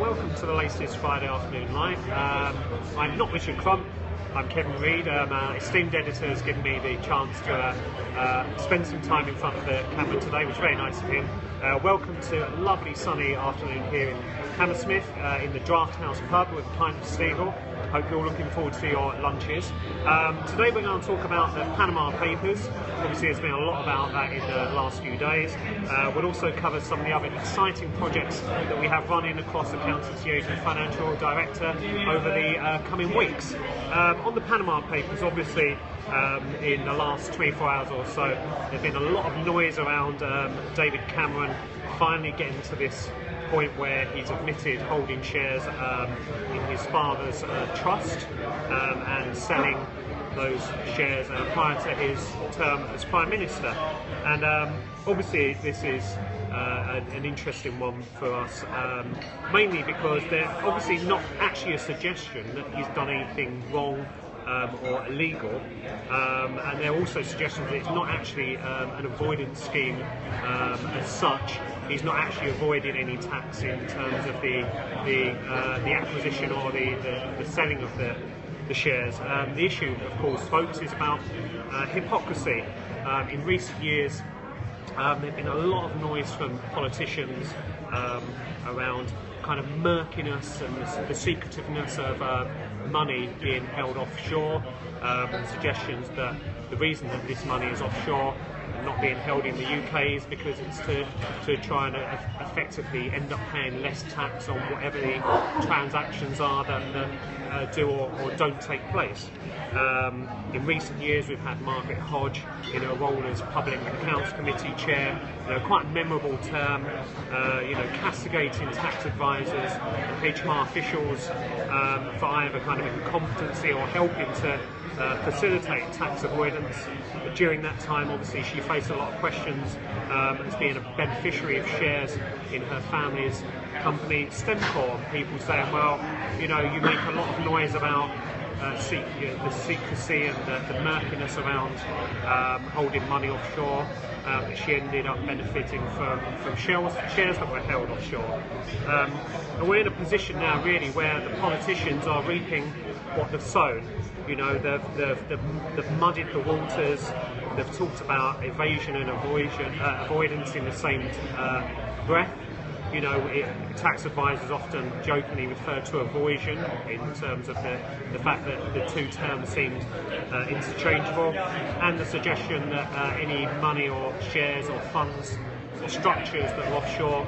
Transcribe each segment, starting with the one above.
welcome to the latest Friday Afternoon Live. I'm not Richard Crump, I'm Kevin Reid. Esteemed editor has given me the chance to spend some time in front of the camera today, which is very nice of him. Welcome to a lovely sunny afternoon here in Hammersmith, in the Draft House pub with a pint of Stiegl. Hope you're all looking forward to your lunches. Today we're going to talk about the Panama Papers. Obviously there's been a lot about that in the last few days. We'll also cover some of the other exciting projects that we have running across Accountancy Age and Financial Director over the coming weeks. On the Panama Papers, obviously in the last 24 hours or so, there's been a lot of noise around David Cameron finally getting to this point where he's admitted holding shares in his father's trust and selling those shares prior to his term as Prime Minister. And obviously this is an interesting one for us, mainly because they're obviously not actually a suggestion that he's done anything wrong or illegal, and there are also suggestions that it's not actually an avoidance scheme as such. He's not actually avoiding any tax in terms of the acquisition or the selling of the shares. The issue, of course, folks, is about hypocrisy. In recent years, there's been a lot of noise from politicians around kind of murkiness and the secretiveness of money being held offshore, and suggestions that the reason that this money is offshore and not being held in the UK is because it's to try and effectively end up paying less tax on whatever the transactions are that do or don't take place. In recent years we've had Margaret Hodge in her role as Public Accounts Committee Chair, quite a memorable term, castigating tax advisors and HMR officials for either kind of incompetency or helping to facilitate tax avoidance. But during that time, obviously, she faced a lot of questions as being a beneficiary of shares in her family's company, Stemcor. People saying, well, you make a lot of noise about the secrecy and the murkiness around holding money offshore. She ended up benefiting from shares that were held offshore. And we're in a position now, really, where the politicians are reaping what they've sown. They've muddied the waters. They've talked about evasion and avoidance in the same breath. Tax advisors often jokingly refer to avoision in terms of the fact that the two terms seemed interchangeable, and the suggestion that any money or shares or funds or structures that are offshore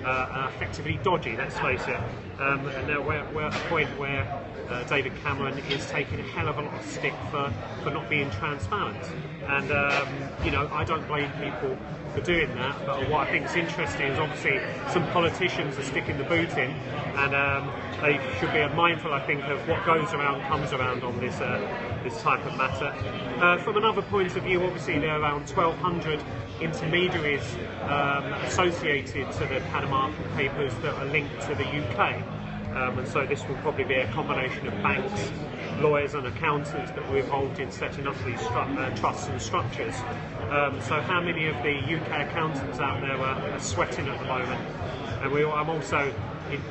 are effectively dodgy, let's face it. And now we're at a point where David Cameron is taking a hell of a lot of stick for not being transparent. And I don't blame people for doing that, but what I think is interesting is obviously some politicians are sticking the boot in, and they should be mindful, I think, of what goes around comes around on this type of matter. From another point of view, obviously there are around 1,200 intermediaries associated to the Panama Papers that are linked to the UK. And so this will probably be a combination of banks, lawyers and accountants that were involved in setting up these trusts and structures. So how many of the UK accountants out there are sweating at the moment? And I'm also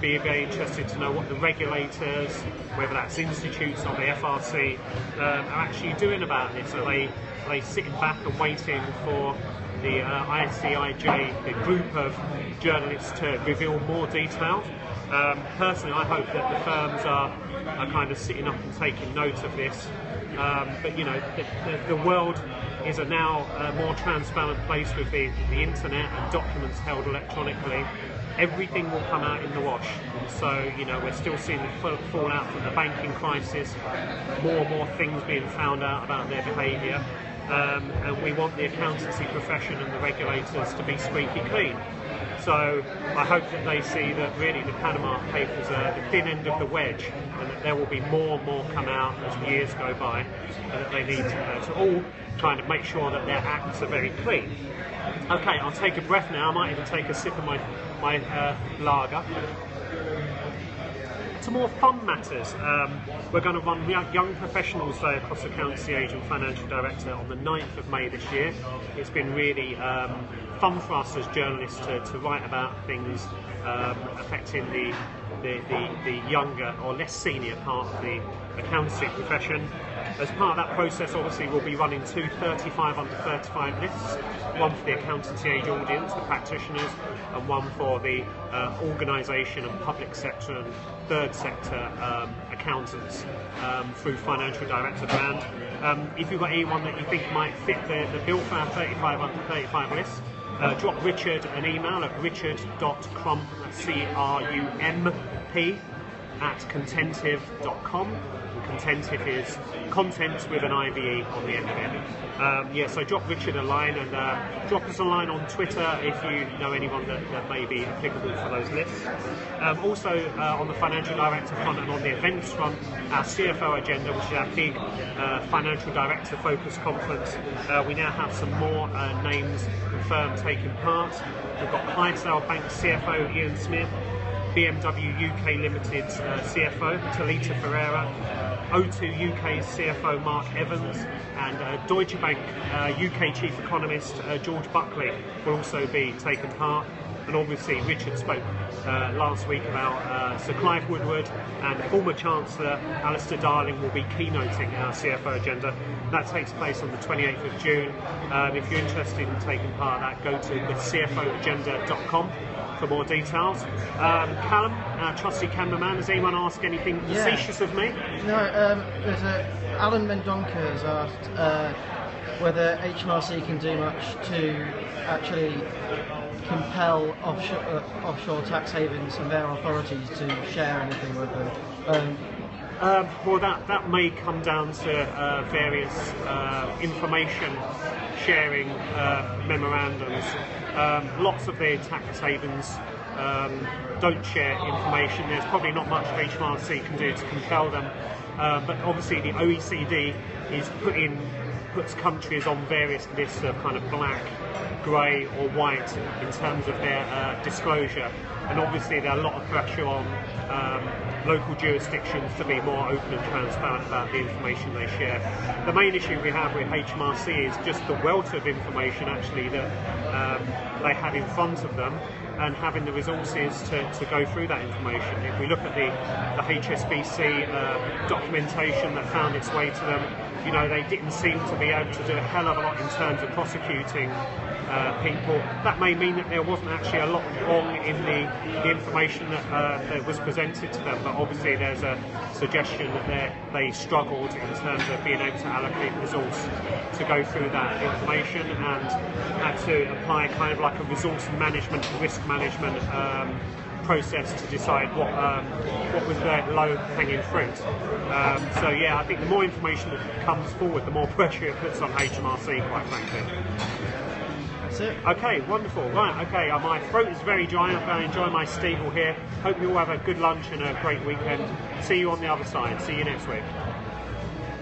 be very interested to know what the regulators, whether that's institutes or the FRC, are actually doing about this. Are they sitting back and waiting for the ICIJ, the group of journalists, to reveal more detail? Personally, I hope that the firms are kind of sitting up and taking note of this. But the world is a now more transparent place with the internet and documents held electronically. Everything will come out in the wash. So, we're still seeing the fallout from the banking crisis, more and more things being found out about their behaviour. And we want the accountancy profession and the regulators to be squeaky clean. So I hope that they see that really the Panama Papers are the thin end of the wedge, and that there will be more and more come out as years go by, and that they need to all kind of make sure that their acts are very clean. Okay, I'll take a breath now. I might even take a sip of my lager. to more fun matters, we're going to run Young Professionals Day across Accountancy Agent Financial Director on the 9th of May this year. It's been really fun for us as journalists to write about things affecting the younger or less senior part of the accountancy profession. As part of that process, obviously, we'll be running 2 35 under 35 lists, one for the accountancy age audience, the practitioners, and one for the organisation and public sector and third sector accountants through Financial Director brand. If you've got anyone that you think might fit the bill for our 35 under 35 list, drop Richard an email at richard.crump, C-R-U-M-P, @contentive.com. Contentive is content with an IVE on the end of it. So drop Richard a line, and drop us a line on Twitter if you know anyone that may be applicable for those lists. Also on the Financial Director front and on the events front, our CFO agenda, which is our big Financial Director focused conference, we now have some more names confirmed taking part. We've got Clydesdale Bank CFO Ian Smith, BMW UK Limited's CFO Talita Ferreira, O2 UK's CFO Mark Evans, and Deutsche Bank UK Chief Economist George Buckley will also be taking part. And obviously Richard spoke last week about Sir Clive Woodward, and former Chancellor Alistair Darling will be keynoting our CFO agenda. That takes place on the 28th of June. If you're interested in taking part of that, go to thecfoagenda.com for more details. Callum, our trusty cameraman, has anyone asked anything facetious of me? No, there's Alan Mendonca has asked whether HMRC can do much to actually compel offshore tax havens and their authorities to share anything with them. Well, that may come down to various information sharing memorandums. Lots of the tax havens don't share information. There's probably not much HMRC can do to compel them, but obviously the OECD is puts countries on various lists of kind of black, grey or white in terms of their disclosure, and obviously there's a lot of pressure on local jurisdictions to be more open and transparent about the information they share. The main issue we have with HMRC is just the wealth of information actually that they have in front of them, and having the resources to go through that information. If we look at the HSBC documentation that found its way to them, you know, they didn't seem to be able to do a hell of a lot in terms of prosecuting people. That may mean that there wasn't actually a lot wrong in the information that was presented to them, but obviously there's a suggestion that they struggled in terms of being able to allocate resource to go through that information, and had to apply kind of like a resource management, risk management process to decide what was their low-hanging fruit. So yeah, I think the more information that comes forward, the more pressure it puts on HMRC, quite frankly. That's it. Okay, wonderful. Right, okay, my throat is very dry. I'm going to enjoy my Stiegel here. Hope you all have a good lunch and a great weekend. See you on the other side. See you next week.